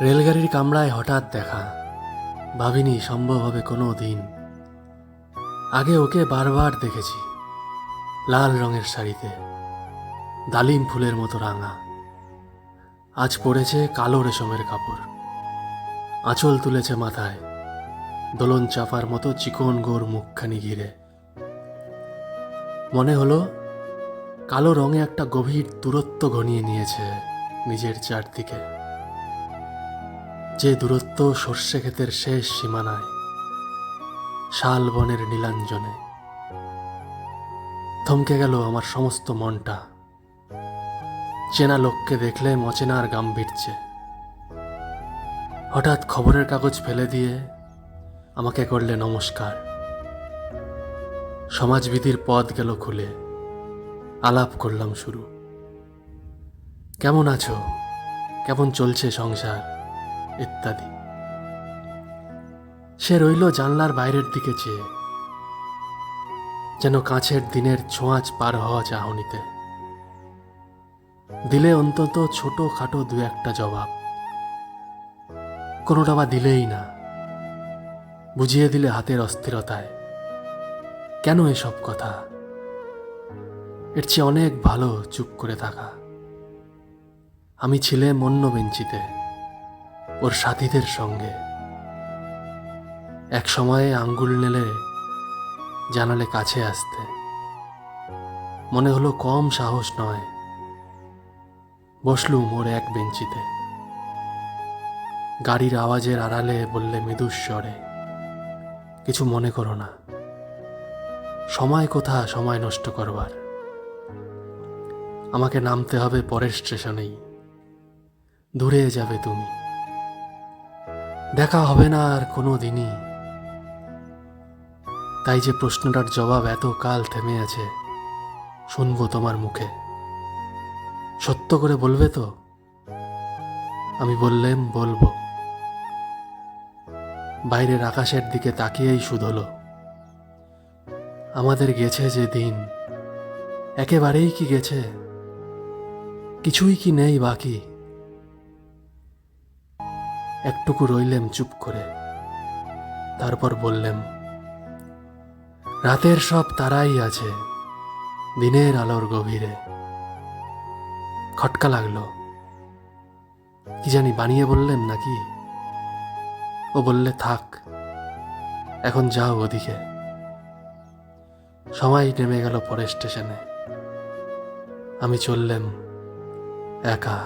রেলগাড়ির কামরায় হঠাৎ দেখা, ভাবিনি সম্ভব হবে কোনো দিন। আগে ওকে বারবার দেখেছি, লাল রঙের শাড়িতে, ডালিম ফুলের মতো রাঙা। আজ পড়েছে কালো রেশমের কাপড়, আঁচল তুলেছে মাথায়, দোলন চাপার মতো চিকন গোর মুখখানি ঘিরে। মনে হলো কালো রঙে একটা গভীর দূরত্ব ঘনিয়ে নিয়েছে নিজের চারদিকে, যে দূরত্ব সর্ষে ক্ষেতের শেষ সীমানায়, শাল বনের নীলাঞ্জনে। থমকে গেল আমার সমস্ত মনটা, চেনা লোককে দেখলে অচেনার গাম্ভীর্যে। হঠাৎ খবরের কাগজ ফেলে দিয়ে আমাকে করলে নমস্কার। সমাজবিধির পথ গেল খুলে, আলাপ করলাম শুরু। কেমন আছো, কেমন চলছে সংসার, ইত্যাদি। সে রইল জানলার বাইরের দিকে চেয়ে, যেন কাছের দিনের ছোঁয়াচ পার হওয়া চাহনিতে। দিলে অন্তত ছোট খাটো দু একটা জবাব, কোনোটা বা দিলেই না, বুঝিয়ে দিলে হাতের অস্থিরতায়। কেন এসব কথা? এর চেয়ে অনেক ভালো চুপ করে থাকা। আমি ছিলাম অন্য বেঞ্চিতে, ওর সাথীদের সঙ্গে। এক সময়ে আঙ্গুল নেলে জানালে কাছে আসতে, মনে হলো কম সাহস নয়। বসলুম ওর এক বেঞ্চিতে। গাড়ির আওয়াজের আড়ালে বললে মৃদুস্বরে, কিছু মনে করো না, সময় কোথা সময় নষ্ট করবার। আমাকে নামতে হবে পরের স্টেশনেই, দূরে যাবে তুমি, দেখা হবে না আর কোনো দিনই। তাই যে প্রশ্নটার জবাব এত কাল থেমে আছে, শুনবো তোমার মুখে। সত্য করে বলবে তো? আমি বললেম বলবো। বাইরের আকাশের দিকে তাকিয়েই শুধোলো, আমাদের গেছে যে দিন, একেবারেই কি গেছে, কিছুই কি নেই বাকি। একটুকু রইলেম চুপ করে, তারপর বললেম, রাতের সব তারাই আছে দিনের আলোর গভীরে। খটকা লাগলো, কি জানি বানিয়ে বললেন নাকি। ও বললে থাক, এখন যাও ওদিকে। সময় নেমে গেল পরের স্টেশনে। আমি চললেম একা।